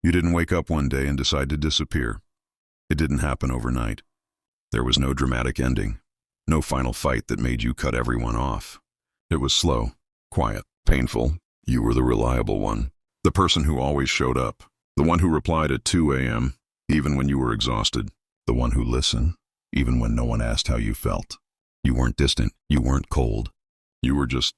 You didn't wake up one day and decide to disappear. It didn't happen overnight. There was no dramatic ending, no final fight that made you cut everyone off. It was slow, quiet, painful. You were the reliable one, the person who always showed up, the one who replied at 2 a.m., even when you were exhausted, the one who listened, even when no one asked how you felt. You weren't distant, you weren't cold. You were just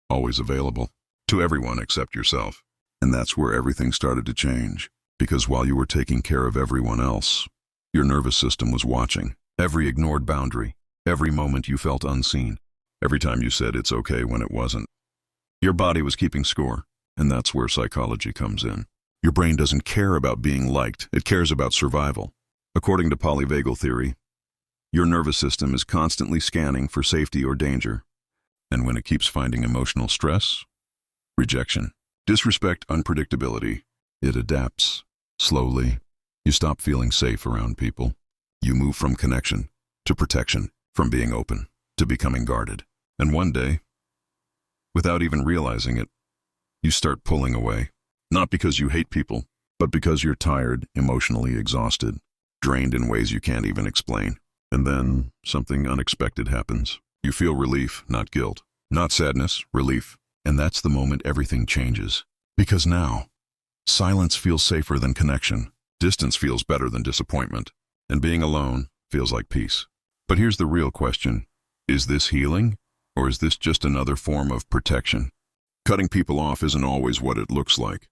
always available to everyone except yourself. And that's where everything started to change, because while you were taking care of everyone else, your nervous system was watching. Every ignored boundary, every moment you felt unseen, every time you said it's okay when it wasn't. Your body was keeping score, and that's where psychology comes in. Your brain doesn't care about being liked, it cares about survival. According to polyvagal theory, your nervous system is constantly scanning for safety or danger. And when it keeps finding emotional stress, rejection, disrespect, unpredictability, it adapts. Slowly, you stop feeling safe around people. You move from connection to protection, from being open to becoming guarded. And one day, without even realizing it, you start pulling away. Not because you hate people, but because you're tired, emotionally exhausted, drained in ways you can't even explain. And then something unexpected happens. You feel relief, not guilt. Not sadness, relief. And that's the moment everything changes. Because now, silence feels safer than connection. Distance feels better than disappointment. And being alone feels like peace. But here's the real question. Is this healing? Or is this just another form of protection? Cutting people off isn't always what it looks like.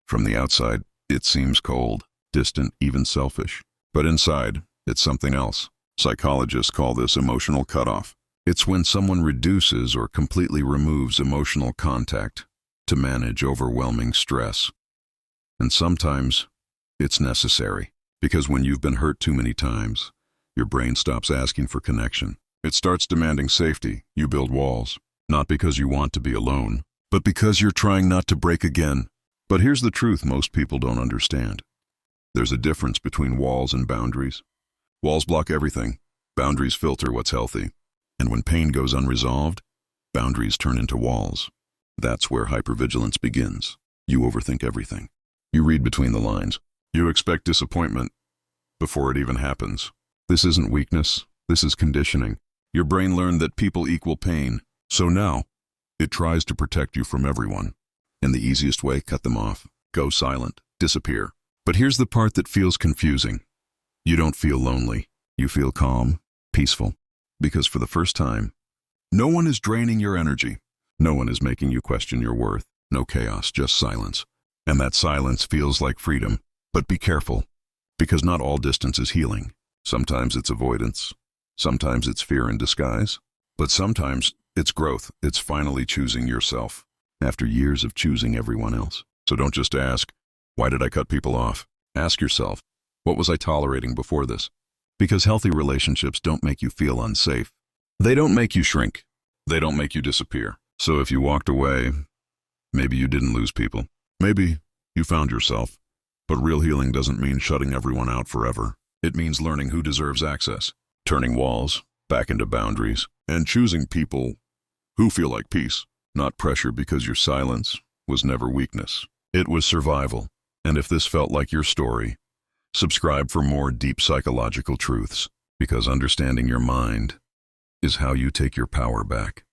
From the outside, it seems cold, distant, even selfish. But inside, it's something else. Psychologists call this emotional cutoff. It's when someone reduces or completely removes emotional contact to manage overwhelming stress. And sometimes it's necessary, because when you've been hurt too many times, your brain stops asking for connection. It starts demanding safety. You build walls, not because you want to be alone, but because you're trying not to break again. But here's the truth most people don't understand. There's a difference between walls and boundaries. Walls block everything. Boundaries filter what's healthy. And when pain goes unresolved, boundaries turn into walls. That's where hypervigilance begins. You overthink everything. You read between the lines. You expect disappointment before it even happens. This isn't weakness. This is conditioning. Your brain learned that people equal pain. So now, it tries to protect you from everyone. And the easiest way, cut them off. Go silent. Disappear. But here's the part that feels confusing. You don't feel lonely. You feel calm, peaceful. Because for the first time, no one is draining your energy. No one is making you question your worth. No chaos, just silence. And that silence feels like freedom. But be careful, because not all distance is healing. Sometimes it's avoidance. Sometimes it's fear in disguise. But sometimes it's growth. It's finally choosing yourself after years of choosing everyone else. So don't just ask, why did I cut people off? Ask yourself, what was I tolerating before this? Because healthy relationships don't make you feel unsafe. They don't make you shrink. They don't make you disappear. So if you walked away, maybe you didn't lose people. Maybe you found yourself. But real healing doesn't mean shutting everyone out forever. It means learning who deserves access, turning walls back into boundaries, and choosing people who feel like peace, not pressure, because your silence was never weakness. It was survival. And if this felt like your story, subscribe for more deep psychological truths, because understanding your mind is how you take your power back.